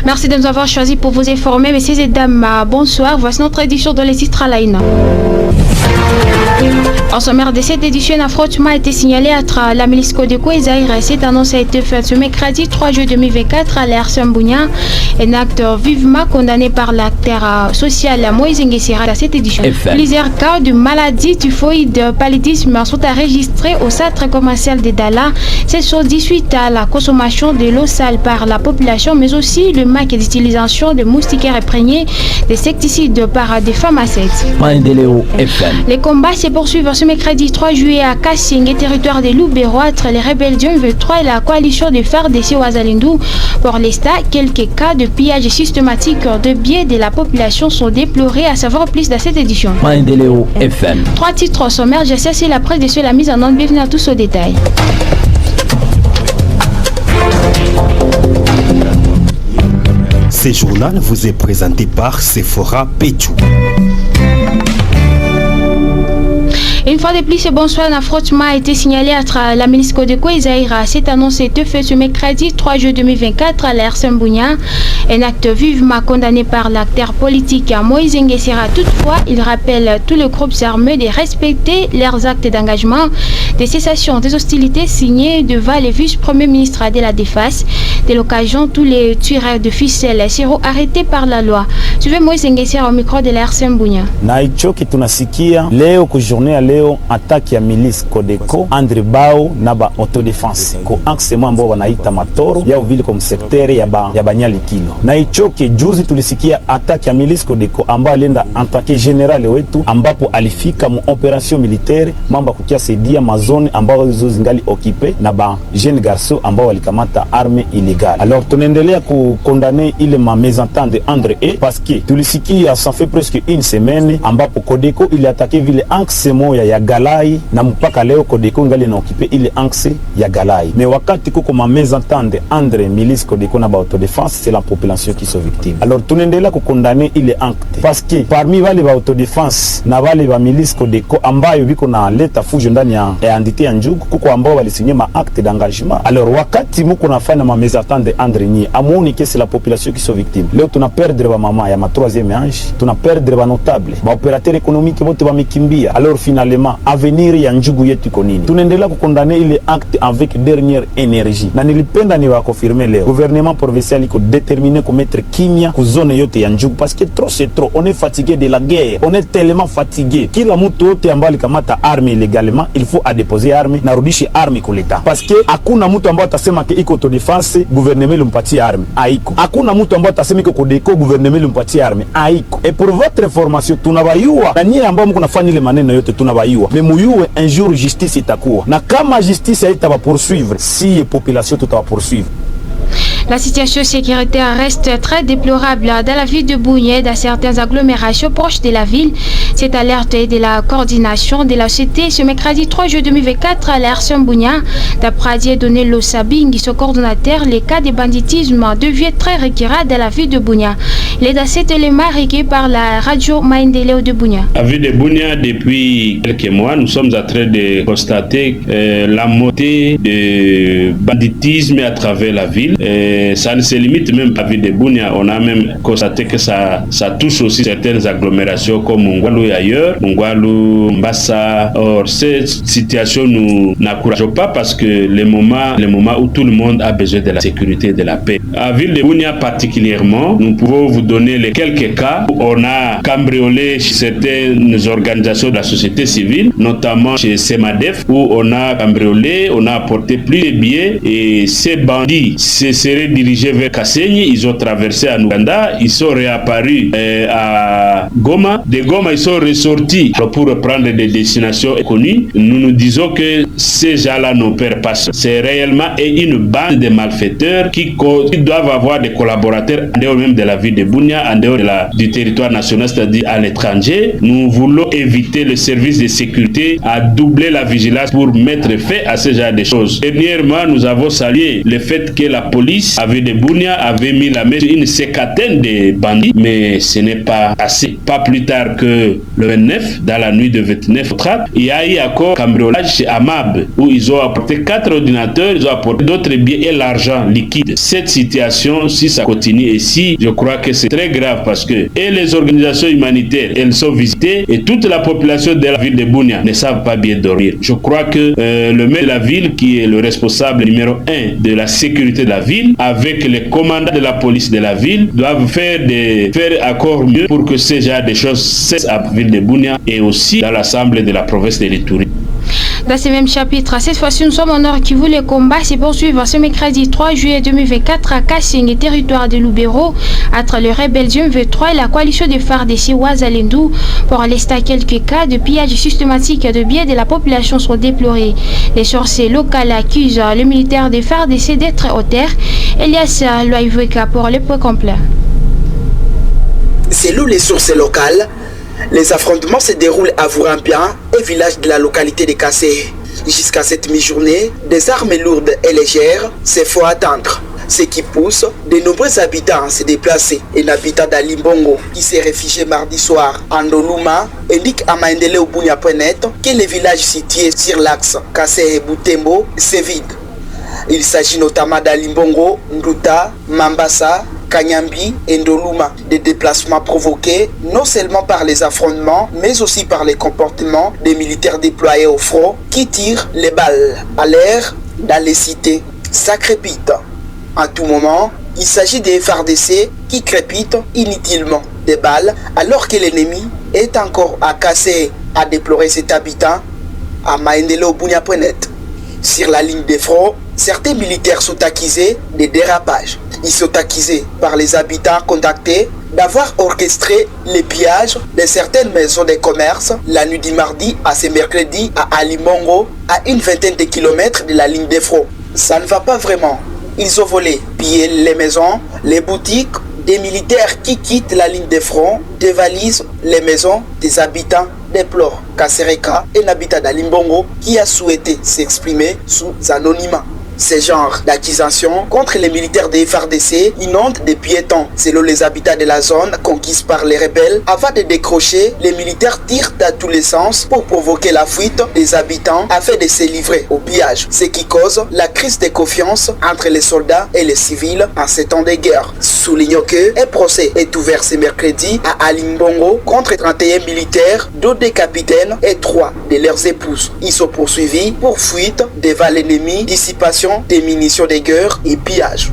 Merci de nous avoir choisis pour vous informer. Messieurs et dames, bonsoir. Voici notre édition de l'Esistra Laina. En sommaire de cette édition, un affrontement a été signalé entre la milice Codeco et Zaïre. Cette annonce a été faite ce mercredi 3 juillet 2024 à l'Air Sambounia. Un acte vivement condamné par l'acteur social Moïse Nguessira à cette édition. Plusieurs cas de maladies typhoïde, paludisme sont enregistrés au centre commercial de Dala. Ces sont suite à la consommation de l'eau sale par la population, mais aussi le manque d'utilisation de moustiquaires imprégnés d'insecticides par des pharmaceutes. Les combats se poursuivent ce mercredi 3 juillet à Kassing, territoire de Loubero, entre les rebelles du M23 et la coalition de FARDC Ouazalindou. Pour l'instant, quelques cas de pillage systématique de biens de la population sont déplorés, à savoir plus dans cette édition. Trois titres sommaires, j'ai cessé la presse de la mise en onde. Bienvenue à tous au détail. Ce journal vous est présenté par Sephora Pétou. Une fois de plus, bonsoir, un affrontement a été signalé entre la milice Codeco et Zaïra. Cette annonce a été faite ce mercredi 3 juillet 2024 à l'Air Sambounia. Un acte vivement condamné par l'acteur politique Moïse Nguessira. Toutefois, il rappelle tous les groupes armés de respecter leurs actes d'engagement, de cessation des hostilités signés devant le vice-premier ministre de la Défense. De l'occasion, tous les tueurs de ficelles seront arrêtés par la loi. Suivez Moïse Nguessira au micro de l'Air Sambounia. Naichoki tunasikia leo kujournée à leo attaque ya milice Codeco Andre Bao na ba autodefense ko aksema ambao wanaita Matoro ya vile comme secteur ya Banyali Kilo. Na ichoke juzi tulisikia attaque ya milice Codeco ambao alienda attaque general wetu ambapo alifika mu operation militaire mamba kukia saidia mazone ambao hizo zingali occupé na ba jeune garçon ambao walikamata arme illégale. Alors tunaendelea kukondane ile ma mésentente Andre parce que tulisikia ça fait presque une semaine ambapo Codeco il attaqué vile aksemo ya Galai na mpaka leo Codeco ngali na occupé ile axe ya Galai. Mais wakati kuko ma mésentente entre milice Codeco na ba autodéfense, c'est la population qui sont victimes. Alors tunaendelea kukondane ile acte parce que parmi wale ba autodéfense na wale ba milice Codeco ambayo biko na leta fujo ndani ya entité ya Njugu kuko ambao walisigner ma acte d'engagement. Alors wakati muko nafanya ma mésentente entre nyi amuoni que c'est la population qui sont victimes. Leo tuna perdre ba mama ya ma troisième âge, tuna perdre ba notable, ba opérateur économique bote ba mikimbia. Alors finalement avenir ya Njugu yetu iko nini? Tunaendelea kukondane ile acte avec dernière énergie. Na nilipenda ni wakonfirmer leo. Gouvernement provincial iko déterminé ku mettre kimya ku zone yote ya Njugu parce que trop c'est trop. On est fatigué de la guerre. On est tellement fatigué. Kila mtu yote ambaye alikamata arme illégalement, il faut adéposer arme na rudishe arme kwa leta. Parce que hakuna mtu ambaye atasema ke iko autodéfense gouvernement limpatie arme. Haiko. Hakuna mtu ambaye atasema iko Codeco gouvernement limpatie arme. Haiko. Et pour votre information, tunabayua na nyie ambao mko nafanya ile maneno yote tunabayua. Muyuwe un jour justice itakuwa na kama justice haitaba poursuivre si population tutaba poursuivre. La situation sécuritaire reste très déplorable dans la ville de Bougné, dans certaines agglomérations proches de la ville. Cette alerte est de la coordination de la société ce mercredi 3 juillet 2024 à l'Air Sambounia. D'après donné le Sabing, son coordonnateur, les cas de banditisme deviennent très récurrents dans la ville de Bougna. Il est dans cet élément recueilli par la radio Maendeleo de Bougna. La ville de Bougna, depuis quelques mois, nous sommes en train de constater la montée de banditisme à travers la ville. Ça ne se limite même pas à la ville de Bougna. On a même constaté que ça touche aussi certaines agglomérations comme Mungwalu et ailleurs, Mungwalu, Mbassa. Or, cette situation nous n'encourage pas parce que le moment où tout le monde a besoin de la sécurité et de la paix. À la ville de Bougna particulièrement, nous pouvons vous donner les quelques cas où on a cambriolé certaines organisations de la société civile, notamment chez Semadef, où on a cambriolé, on a apporté plus de billets et ces bandits se seraient dirigés vers Kasenyi, ils ont traversé en Ouganda, ils sont réapparus à Goma. De Goma, ils sont ressortis pour prendre des destinations connues. Nous disons que ces gens-là n'opèrent pas. C'est réellement une bande de malfaiteurs qui doivent avoir des collaborateurs en dehors même de la ville de Bougna, en dehors du territoire national, c'est-à-dire à l'étranger. Nous voulons éviter le service de sécurité à doubler la vigilance pour mettre fin à ce genre de choses. Dernièrement, nous avons salué le fait que la police la ville de Bunia avait mis la main sur une séquataine de bandits, mais ce n'est pas assez. Pas plus tard que le 29, dans la nuit de 29 au 30, il y a eu encore cambriolage chez Amab, où ils ont apporté 4 ordinateurs, ils ont apporté d'autres biens et l'argent liquide. Cette situation, si ça continue ici, je crois que c'est très grave parce que et les organisations humanitaires, elles sont visitées et toute la population de la ville de Bunia ne savent pas bien dormir. Je crois que le maire de la ville, qui est le responsable numéro 1 de la sécurité de la ville, avec les commandants de la police de la ville, doivent faire encore mieux pour que ce genre de choses cessent à la ville de Bunia et aussi dans l'assemblée de la province de l'Ituri. Dans ce même chapitre, cette fois-ci, nous sommes au Nord Kivu. Les combats se poursuivent ce mercredi 3 juillet 2024 à Kassing, territoire de Lubero, entre le rebelle V3 et la coalition des FARDC Ouazalendou. Pour l'instant, quelques cas de pillage systématique de biens de la population sont déplorés. Les sources locales accusent le militaire des FARDC d'être auteur. Elias Loïveka pour le point complet. Selon les sources locales, les affrontements se déroulent à Vourampian et village de la localité de Kassé. Jusqu'à cette mi-journée, des armes lourdes et légères se font attendre, ce qui pousse de nombreux habitants à se déplacer. Un habitant d'Alimbongo qui s'est réfugié mardi soir en Doluma indique à maendeleo.net que le village situé sur l'axe Kassé et Butembo se vide. Il s'agit notamment d'Alimbongo, Nduta, Mambasa, Kanyambi et Ndoluma, des déplacements provoqués non seulement par les affrontements, mais aussi par les comportements des militaires déployés au front qui tirent les balles à l'air dans les cités. Ça crépite. À tout moment, il s'agit des FARDC qui crépitent inutilement des balles alors que l'ennemi est encore à casser, à déplorer cet habitant à maendeleo.net. Sur la ligne de front, certains militaires sont accusés de dérapage. Ils sont accusés par les habitants contactés d'avoir orchestré les pillages de certaines maisons de commerce la nuit du mardi à ce mercredi à Alimbongo, à une vingtaine de kilomètres de la ligne de front. Ça ne va pas vraiment. Ils ont volé, pillé les maisons, les boutiques. Des militaires qui quittent la ligne de front dévalisent les maisons des habitants, déplore Kasereka, un habitant d'Alimbongo qui a souhaité s'exprimer sous anonymat. Ce genre d'accusation contre les militaires des FARDC inonde des piétons. Selon les habitants de la zone conquise par les rebelles, avant de décrocher, les militaires tirent dans tous les sens pour provoquer la fuite des habitants afin de se livrer au pillage, ce qui cause la crise de confiance entre les soldats et les civils en ces temps de guerre. Soulignons que un procès est ouvert ce mercredi à Alimbongo contre 31 militaires, dont des capitaines et 3 de leurs épouses. Ils sont poursuivis pour fuite devant l'ennemi, dissipation des munitions de guerre et pillage.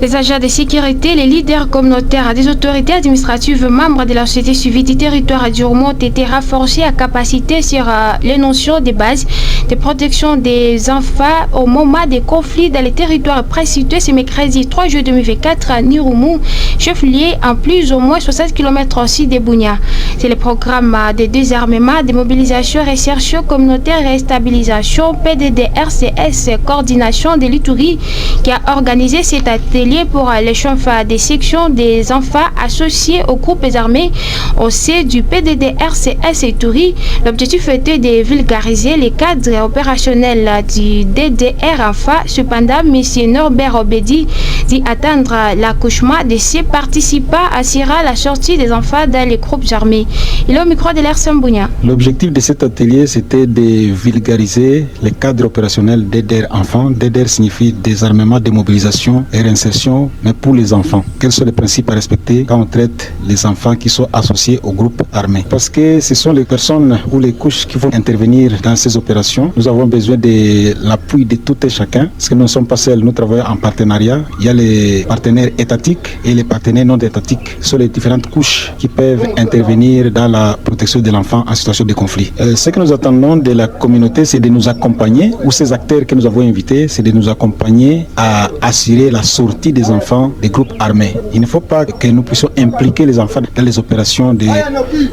Les agents de sécurité, les leaders communautaires des autorités administratives, membres de la société civile du territoire du Roumo ont été renforcés à capacité sur les notions de base de protection des enfants au moment des conflits dans les territoires précités ce mercredi 3 juillet 2024 à Nirumu, chef-lieu en plus ou moins 60 km aussi de Bunia. C'est le programme de désarmement, de mobilisation, recherche communautaire et stabilisation PDD-RCS Coordination de l'Ituri qui a organisé cet atelier pour les chefs des sections des enfants associés aux groupes armés au sein du PDD-RCS Ituri. L'objectif était de vulgariser les cadres opérationnels du DDR enfants. Cependant, M. Norbert Obedi dit attendre l'accouchement de ses participants assurera la sortie des enfants dans les groupes armés. Il est au micro de l'Arsène Bounia. L'objectif de cet atelier, c'était de vulgariser les cadres opérationnels DDR enfants. DDR signifie désarmement, démobilisation et réinsertion, mais pour les enfants. Quels sont les principes à respecter quand on traite les enfants qui sont associés aux groupes armés? Parce que ce sont les personnes ou les couches qui vont intervenir dans ces opérations. Nous avons besoin de l'appui de tout et chacun, parce que nous ne sommes pas seuls, nous travaillons en partenariat. Il y a les partenaires étatiques et les partenaires non étatiques. Ce sont les différentes couches qui peuvent intervenir dans la protection de l'enfant en situation de conflit. Ce que nous attendons de la communauté, c'est de nous accompagner, ou ces acteurs que nous avons invités, c'est de nous accompagner à assurer la sortie des enfants des groupes armés. Il ne faut pas que nous puissions impliquer les enfants dans les opérations des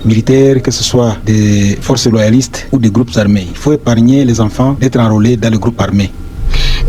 militaires, que ce soit des forces loyalistes ou des groupes armés. Il faut épargner les enfants d'être enrôlés dans les groupes armés.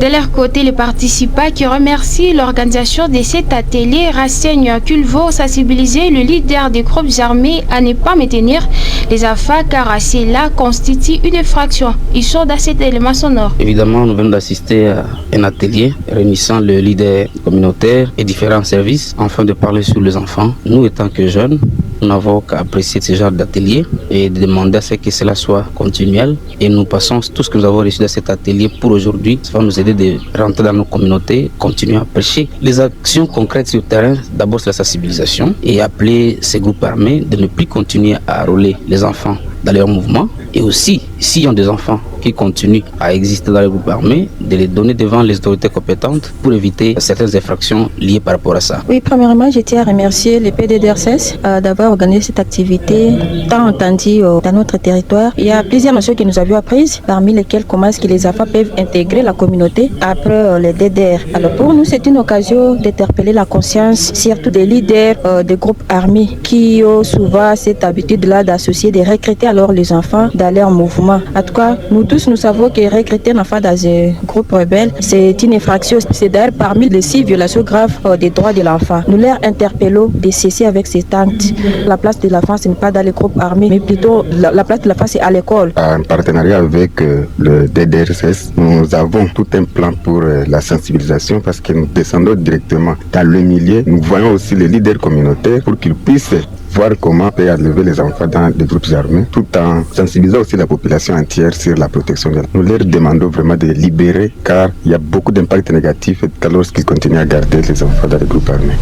De leur côté, les participants qui remercient l'organisation de cet atelier renseignent qu'il faut sensibiliser le leader des groupes armés à ne pas maintenir les affaires car cela constitue une infraction. Ils sont dans cet élément sonore. Évidemment, nous venons d'assister à un atelier réunissant le leader communautaire et différents services afin de parler sur les enfants. Nous, étant que jeunes, nous n'avons qu'à apprécier ce genre d'atelier et de demander à ce que cela soit continuel. Et nous passons tout ce que nous avons reçu de cet atelier pour aujourd'hui. Ça va nous aider de rentrer dans nos communautés, continuer à prêcher. Les actions concrètes sur le terrain, d'abord c'est la sensibilisation et appeler ces groupes armés de ne plus continuer à rouler les enfants dans leur mouvement. Et aussi, s'il y a des enfants qui continuent à exister dans les groupes armés, de les donner devant les autorités compétentes pour éviter certaines infractions liées par rapport à ça. Oui, premièrement, je tiens à remercier les PDDRCS d'avoir organisé cette activité tant entendue dans notre territoire. Il y a plusieurs notions que nous avions apprises, parmi lesquelles comment est-ce que les enfants peuvent intégrer la communauté après les DDR. Alors pour nous, c'est une occasion d'interpeller la conscience, surtout des leaders des groupes armés qui ont souvent cette habitude-là d'associer, de recruter alors les enfants dans leur mouvement. En tout cas, nous tous, nous savons que recruter un enfant dans un groupe rebelle, c'est une infraction. C'est d'ailleurs parmi les 6 violations graves des droits de l'enfant. Nous leur interpellons de cesser avec ces actes. La place de l'enfant, ce n'est pas dans les groupes armés, mais plutôt la place de l'enfant, c'est à l'école. En partenariat avec le DDRCS, nous avons tout un plan pour la sensibilisation parce que nous descendons directement dans le milieu. Nous voyons aussi les leaders communautaires pour qu'ils puissent voir comment peut enlever les enfants dans les groupes armés, tout en sensibilisant aussi la population entière sur la protection. Nous leur demandons vraiment de les libérer car il y a beaucoup d'impacts négatifs lorsqu'ils continuent à garder les enfants dans les groupes armés.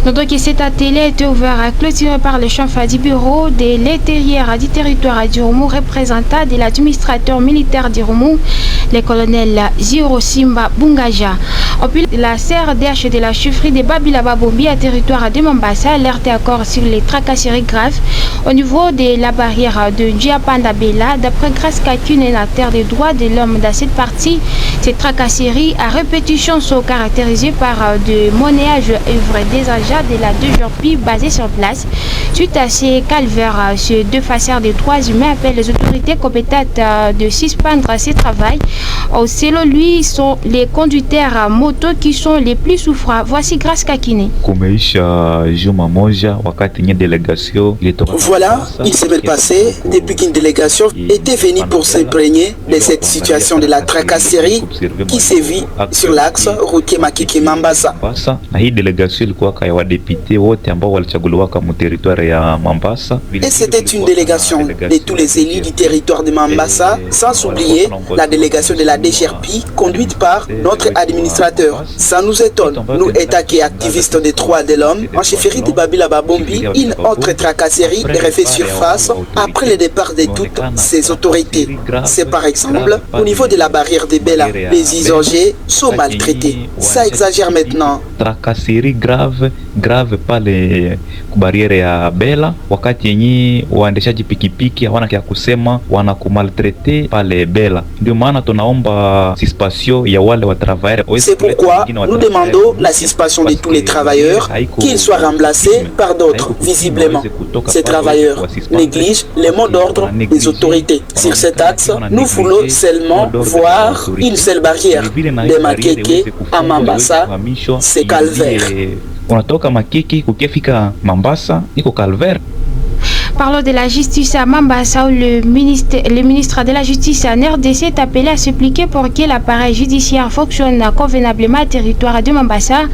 Notons que cet atelier a été ouvert à clôturer par le chef du bureau de l'intérieur du territoire d'Irumu, représentant de l'administrateur militaire d'Irumu, le colonel Ziro Simba Bungaja. Au plus, la CRDH de la chefferie de Babila Babombi à territoire de Mombasa alerte encore sur les tracasseries graves au niveau de la barrière de Djiapanda Bela. D'après Grace Kakune, un acteur des droits de l'homme dans cette partie, ces tracasseries à répétition sont caractérisées par de monnayage œuvre des agents de la 2JP basés sur place. Suite à ces calvaires, ces deux fasseurs des droits humains appellent les autorités compétentes de suspendre ces travaux. Selon lui, sont les conducteurs moto qui sont les plus souffrants. Voici Grace Kakine. Voilà une semaine passée, depuis qu'une délégation était venue pour s'imprégner de cette situation de la tracasserie qui sévit sur l'axe routier Makiki-Mambasa. Et c'était une délégation de tous les élus du territoire de Mambasa, sans oublier la délégation de la DGRP conduite par notre administrateur. Ça nous étonne, nous États qui activistes des droits de l'homme, en chefferie de Babila Babombi, une autre tracasserie refait surface après le départ de toutes ces autorités. C'est par exemple au niveau de la barrière de Bela, les isogés sont maltraités. Ça exagère maintenant. Tracasserie grave pale barriere ya Bela, wakati yenye waendeshaji pikipiki hawana kia kusema, wanakumaltrete pale Bela. Ndio maana tunaomba suspension ya wale wa travailleurs. C'est pourquoi nous demandons la suspension de tous les travailleurs, qu'ils soient remplacés par d'autres. Visiblement, ces travailleurs négligent les mots d'ordre des autorités. Sur cet axe, nous voulons seulement voir une seule barrière de Makeke à Mambasa, c'est calvaire. Unatoka Makiki kukifika Mambasa iko calvaire. Parlons de la justice à Mambasa où le ministre de la Justice en RDC est appelé à s'appliquer pour que l'appareil judiciaire fonctionne convenablement au territoire de Mambasa.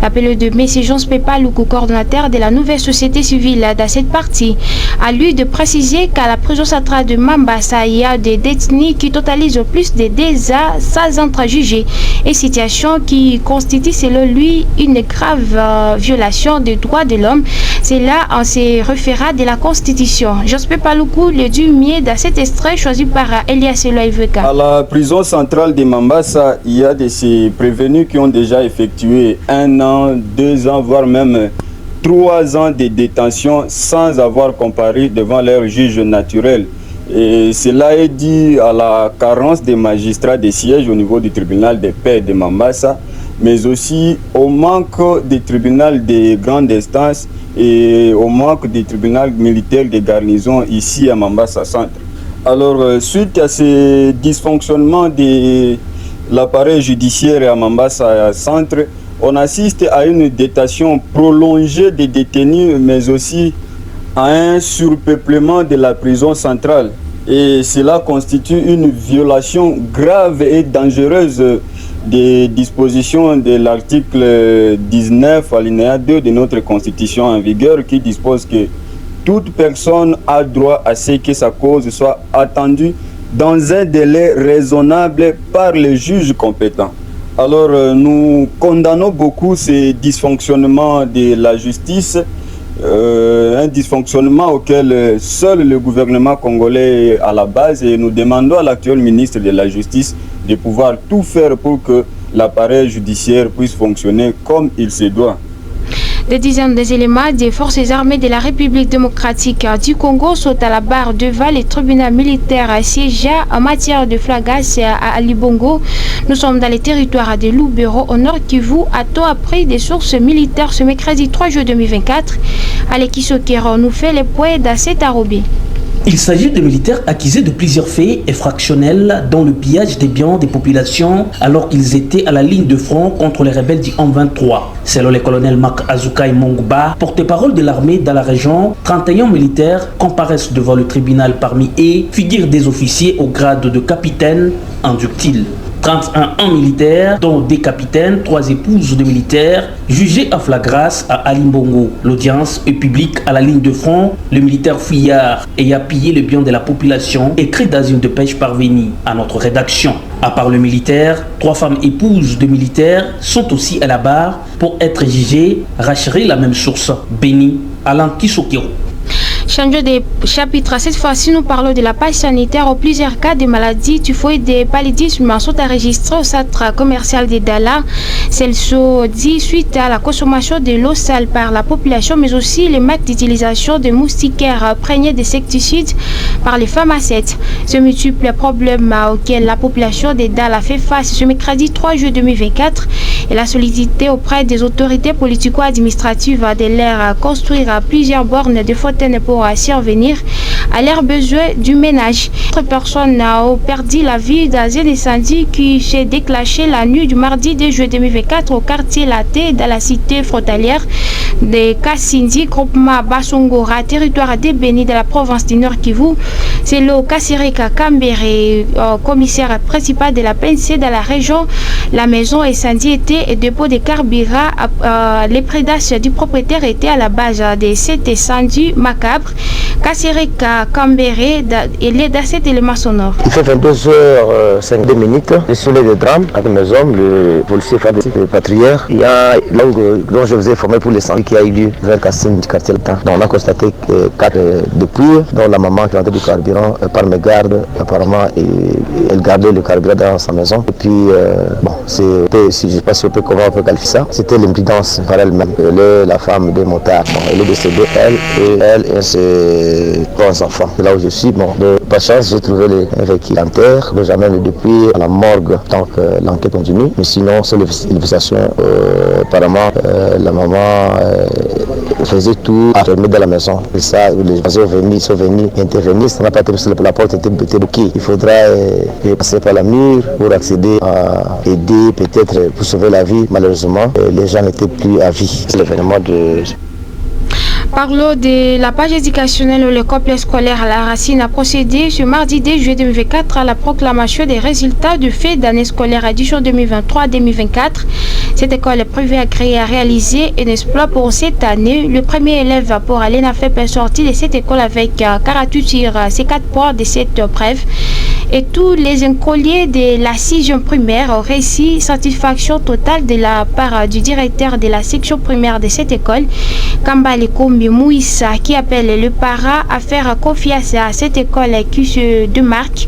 L'appel de M. Jean Spepaloukou, coordonnateur de la nouvelle société civile dans cette partie, a lui de préciser qu'à la prison centrale de Mambasa, il y a des détenus qui totalisent plus de 2 ans sans être jugés. Et situation qui constitue selon lui une grave violation des droits de l'homme. C'est là en se référant de la Constitution. Jospé Paloukou, le dumier dans cet extrait choisi par Elias Eloïveka. À la prison centrale de Mambasa, il y a de ces prévenus qui ont déjà effectué 1 an, 2 ans, voire même 3 ans de détention sans avoir comparé devant leur juge naturel. Et cela est dû à la carence des magistrats de siège au niveau du tribunal de paix de Mambasa, mais aussi au manque des tribunaux de grande instance et au manque des tribunaux militaires de garnison ici à Mambasa Centre. Alors, suite à ces dysfonctionnements des l'appareil judiciaire à Mambasa Centre, on assiste à une détention prolongée des détenus, mais aussi à un surpeuplement de la prison centrale. Et cela constitue une violation grave et dangereuse des dispositions de l'article 19, alinéa 2 de notre Constitution en vigueur, qui dispose que toute personne a droit à ce que sa cause soit attendue dans un délai raisonnable par les juges compétents. Alors nous condamnons beaucoup ces dysfonctionnements de la justice, un dysfonctionnement auquel seul le gouvernement congolais est à la base, et nous demandons à l'actuel ministre de la Justice de pouvoir tout faire pour que l'appareil judiciaire puisse fonctionner comme il se doit. Des dizaines des éléments des forces armées de la République démocratique du Congo sautent à la barre devant les tribunaux militaires siégés en matière de flagrance à Ali Bongo. Nous sommes dans les territoires de Lubero au nord Kivu, a-t-on appris des sources militaires ce mercredi 3 juin 2024. Aleki Sokero nous fait les points d'Asset Arobé. Il s'agit de militaires accusés de plusieurs faits infractionnels, dont le pillage des biens des populations alors qu'ils étaient à la ligne de front contre les rebelles du M23. Selon le colonel Marc Azukai Mongba, porte-parole de l'armée dans la région, 31 militaires comparaissent devant le tribunal. Parmi eux figurent des officiers au grade de capitaine en ductile. 31 militaires, dont des capitaines, 3 épouses de militaires, jugés à flagrance à Ali Bongo. L'audience est publique à la ligne de front. Le militaire fuyard ayant pillé le bien de la population, écrit dans une dépêche parvenue à notre rédaction. À part le militaire, 3 femmes épouses de militaires sont aussi à la barre pour être jugées, racheter la même source. Béni Alain Kisokiro. Changeons de chapitre. Cette fois-ci, nous parlons de la page sanitaire où plusieurs cas de maladies typhoïdes et paludisme sont enregistrés au centre commercial de Dala. Celles sont dites suite à la consommation de l'eau sale par la population, mais aussi les manques d'utilisation de moustiquaires imprégnés d'insecticides par les pharmaciens. Ce multiples problèmes auxquels la population de Dala fait face ce mercredi 3 juin 2024 et la sollicité auprès des autorités politico-administratives de leur construire plusieurs bornes de fontaines pour survenir à leurs besoins du ménage. D'autres personnes ont perdu la vie dans un incendie qui s'est déclenché la nuit du mardi 2 juillet 2024 au quartier Laté dans la cité frontalière de Kassindi, groupement Basongora, territoire de Béni de la province du Nord Kivu. C'est le Kassirika Kambere, commissaire principal de la PNC dans la région. La maison incendie était et dépôt de carburant. Les prédaces du propriétaire étaient à la base de cet incendie macabre. Kassirika Kambere, il est dans cet élément sonore. Il fait 22h52. Je suis le drame à la maison. Le policier fait des patrouilleurs. Il y a dont je vous ai informé pour l'incendie qui a eu lieu vers Kassim du quartier Latin. Donc on a constaté 4 dépouilles, dont la maman qui a entré du carburant par mes gardes. Apparemment, elle gardait le carburant dans sa maison. Et puis, c'était, si je ne sais pas si on peut comment on peut qualifier ça, c'était l'imprudence par elle-même. Elle est la femme des motards. Bon, elle est décédée, elle et ses 3 enfants. C'est là où je suis. Bon, de pas chance, j'ai trouvé les véhicules en terre. J'amène depuis à la morgue tant que l'enquête continue. Mais sinon, c'est l'investigation. Apparemment, la maman faisait tout à fermer dans la maison. Et ça, les gens sont venus intervenir. Ça n'a pas été sur la porte, était bloquée. Il faudra passer par la mur pour accéder à aider, peut-être pour sauver la vie. Malheureusement, les gens n'étaient plus à vie. C'est l'événement de... Parlons de la page éducationnelle où le complexe scolaire à la Racine a procédé ce mardi 2 juillet 2024 à la proclamation des résultats de fait d'année scolaire édition 2023-2024. Cette école privée agréée a réalisé un exploit pour cette année. Le premier élève pour l'ENAFEP est sorti de cette école avec 48 sur ces 4 points de cette preuve. Et tous les écoliers de la 6e primaire ont réussi satisfaction totale de la part du directeur de la section primaire de cette école, Kambale Kombi Mouissa, qui appelle le parent à faire confiance à cette école qui se démarque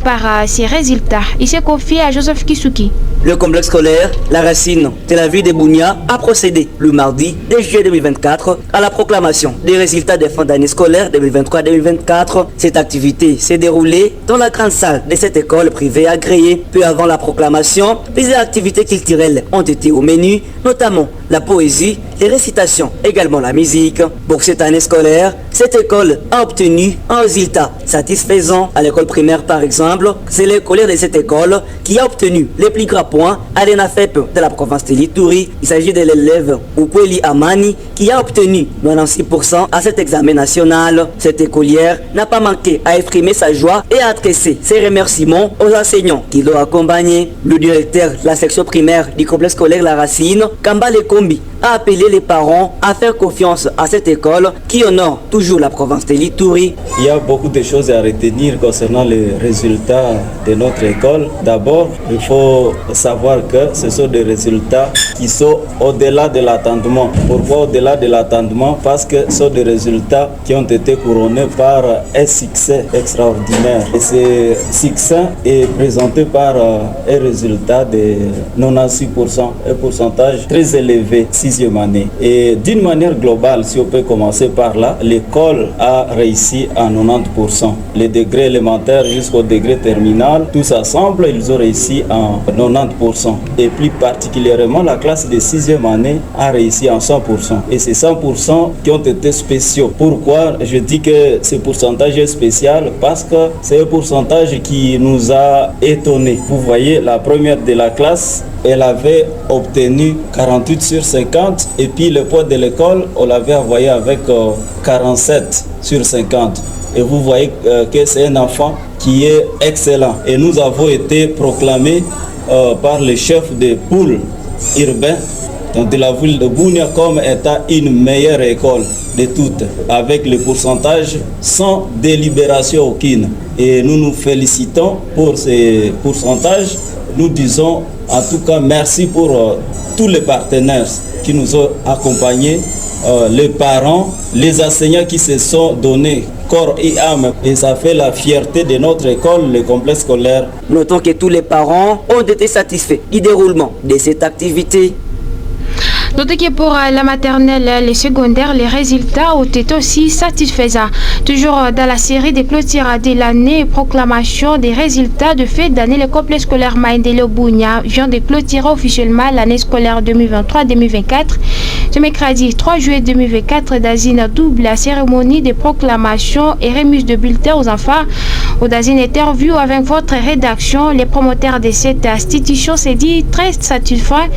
par ses résultats. Il s'est confié à Joseph Kisuki. Le complexe scolaire La Racine de la ville de Bounia a procédé le mardi 2 juillet 2024 à la proclamation des résultats des fins d'année scolaire 2023-2024. Cette activité s'est déroulée dans la grande salle de cette école privée agréée. Peu avant la proclamation, les activités culturelles ont été au menu, notamment la poésie, et récitation, également la musique. Pour cette année scolaire, cette école a obtenu un résultat satisfaisant. À l'école primaire par exemple, c'est l'écolière de cette école qui a obtenu les plus grands points à l'ENAFEP de la province de l'Ituri. Il s'agit de l'élève Ukweli Amani qui a obtenu 96% à cet examen national. Cette écolière n'a pas manqué à exprimer sa joie et à adresser ses remerciements aux enseignants qui l'ont accompagné. Le directeur de la section primaire du complexe scolaire La Racine, Kambale Kombi, a appelé les parents à faire confiance à cette école qui honore toujours la province de l'Ituri. Il y a beaucoup de choses à retenir concernant les résultats de notre école. D'abord, il faut savoir que ce sont des résultats qui sont au-delà de l'attendement. Pourquoi au-delà de l'attendement? Parce que ce sont des résultats qui ont été couronnés par un succès extraordinaire. Et ce succès est présenté par un résultat de 96%, un pourcentage très élevé, 6e année. Et d'une manière globale, si on peut commencer par là, l'école a réussi à 90%. Les degrés élémentaires jusqu'au degré terminal, tous ensemble, ils ont réussi à 90%. Et plus particulièrement, la classe de 6e année a réussi à 100%. Et ces 100% qui ont été spéciaux. Pourquoi je dis que ce pourcentage est spécial? Parce que c'est un pourcentage qui nous a étonnés. Vous voyez, la première de la classe, elle avait obtenu 48 sur 50 et puis le poids de l'école, on l'avait envoyé avec 47 sur 50. Et vous voyez que c'est un enfant qui est excellent. Et nous avons été proclamés par le chef des pôles urbains de la ville de Bunia comme étant une meilleure école de toutes, avec le pourcentage sans délibération aucune. Et nous nous félicitons pour ces pourcentages. Nous disons en tout cas merci pour tous les partenaires qui nous ont accompagnés, les parents, les enseignants qui se sont donnés corps et âme. Et ça fait la fierté de notre école, le complexe scolaire. Notons que tous les parents ont été satisfaits du déroulement de cette activité. Notez que pour la maternelle et le secondaire, les résultats ont été aussi satisfaisants. Toujours dans la série des clôtures de l'année et proclamation des résultats de fin d'année, le complexe scolaire Maendele Bunia vient de clôturer officiellement l'année scolaire 2023-2024. Ce mercredi 3 juillet 2024, dans une double cérémonie de proclamation et remise de bulletins aux enfants, ou dans une interview avec votre rédaction, les promoteurs de cette institution s'est dit très satisfaits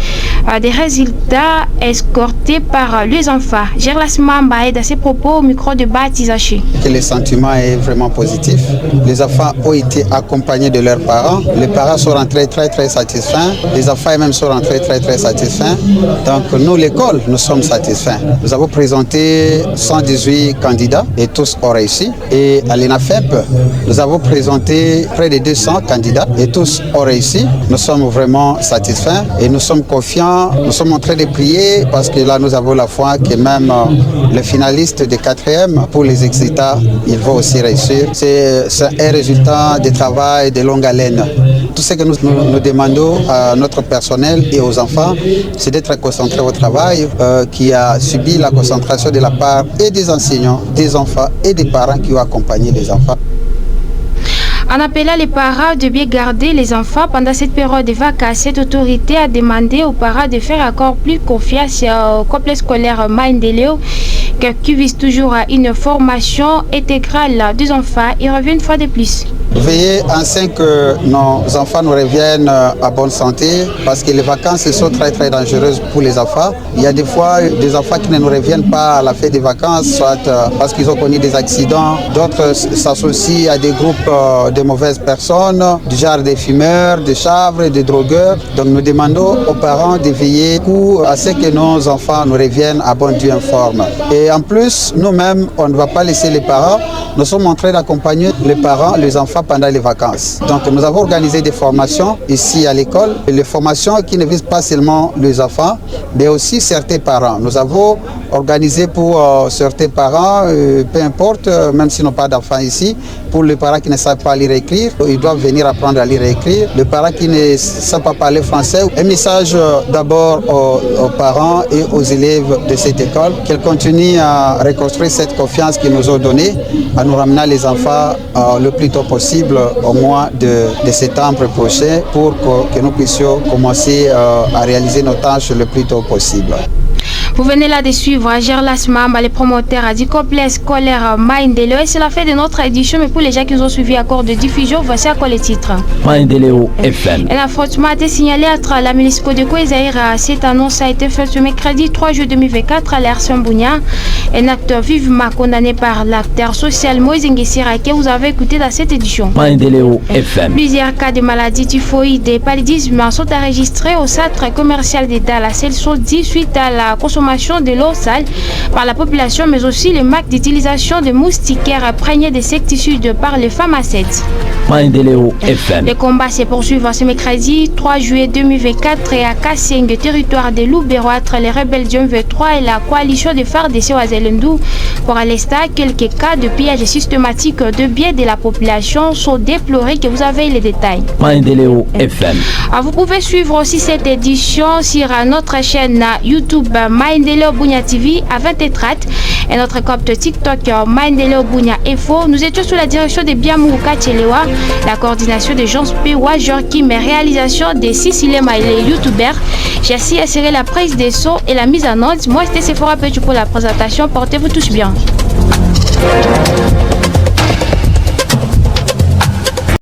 des résultats escortés par les enfants. Gerlas Mamba est dans ses propos au micro de Batizachi. Le sentiment est vraiment positif. Les enfants ont été accompagnés de leurs parents. Les parents sont rentrés très satisfaits. Les enfants eux-mêmes sont rentrés très satisfaits. Donc nous, l'école, nous sommes satisfaits. Nous avons présenté 118 candidats et tous ont réussi. Et à l'ENAFEP, nous avons présenté près de 200 candidats et tous ont réussi. Nous sommes vraiment satisfaits et nous sommes confiants. Nous sommes en train de prier parce que là, nous avons la foi que même les finalistes de 4e pour les excitats, ils vont aussi réussir. C'est un résultat de travail de longue haleine. Tout ce que nous demandons à notre personnel et aux enfants, c'est d'être concentrés au travail, qui a subi la concentration de la part et des enseignants, des enfants et des parents qui ont accompagné les enfants. En appelant les parents de bien garder les enfants pendant cette période de vacances, cette autorité a demandé aux parents de faire encore plus confiance au complexe scolaire Maendele qui vise toujours à une formation intégrale des enfants. Il revient une fois de plus. Veillez enfin que nos enfants nous reviennent à bonne santé parce que les vacances sont très dangereuses pour les enfants. Il y a des fois des enfants qui ne nous reviennent pas à la fin des vacances, soit parce qu'ils ont connu des accidents, d'autres s'associent à des groupes de mauvaises personnes, du genre des fumeurs, des chavres, des drogueurs. Donc nous demandons aux parents de veiller à ce que nos enfants nous reviennent à bon Dieu en forme. Et en plus, nous-mêmes, on ne va pas laisser les parents. Nous sommes en train d'accompagner les parents, les enfants pendant les vacances. Donc nous avons organisé des formations ici à l'école. Les formations qui ne visent pas seulement les enfants, mais aussi certains parents. Nous avons organisé pour certains parents, peu importe, même s'ils n'ont pas d'enfants ici, pour les parents qui ne savent pas lire et écrire, ils doivent venir apprendre à lire et écrire. Les parents qui ne savent pas parler français, un message d'abord aux parents et aux élèves de cette école, qu'ils continuent à reconstruire cette confiance qu'ils nous ont donnée, en nous ramenant les enfants le plus tôt possible au mois de septembre prochain pour que nous puissions commencer à réaliser nos tâches le plus tôt possible. Vous venez là de suivre Gerlas Mamba, les promoteurs du complexe scolaire Maïndelo. Et c'est la fin de notre édition. Mais pour les gens qui nous ont suivis à cours de diffusion, voici à quoi les titres. Maïndelo FM. Un affrontement a été signalé entre la milice Codeco et Zaïra. Cette annonce a été faite ce mercredi 3 juillet 2024 à l'Air Sambounia. Un acteur vivement condamné par l'acteur social Moïse Nguessira que vous avez écouté dans cette édition. Maïndelo FM. Plusieurs cas de maladies typhoïdes et paludisme sont enregistrés au centre commercial d'État. Elles sont dites suite à la consommation de l'eau sale par la population, mais aussi le manque d'utilisation de moustiquaires imprégnés d'insecticides par les femmes enceintes. Maïndelo FM. Le combat se poursuit ce mercredi 3 juillet 2024 et à Kasseng, territoire de Loubero, entre les rebelles du M23 et la coalition de FARDC Ouazelendou. Pour l'instant, quelques cas de pillage systématique de biens de la population sont déplorés, que vous avez les détails. Maïndelo FM. Vous pouvez suivre aussi cette édition sur notre chaîne YouTube Maïndelo Bunia TV à 20h30 et notre compte TikTok Maïndelo Bunia Info. Nous étions sous la direction de Biamouka Tchelewa, la coordination de Jean Spéwa, Joachim et réalisation de Cécilie Maïlé, youtubeur. J'ai assis assuré la prise des sons et la mise en onde. Moi, c'était Sephora Petit pour la présentation. Portez-vous tous bien.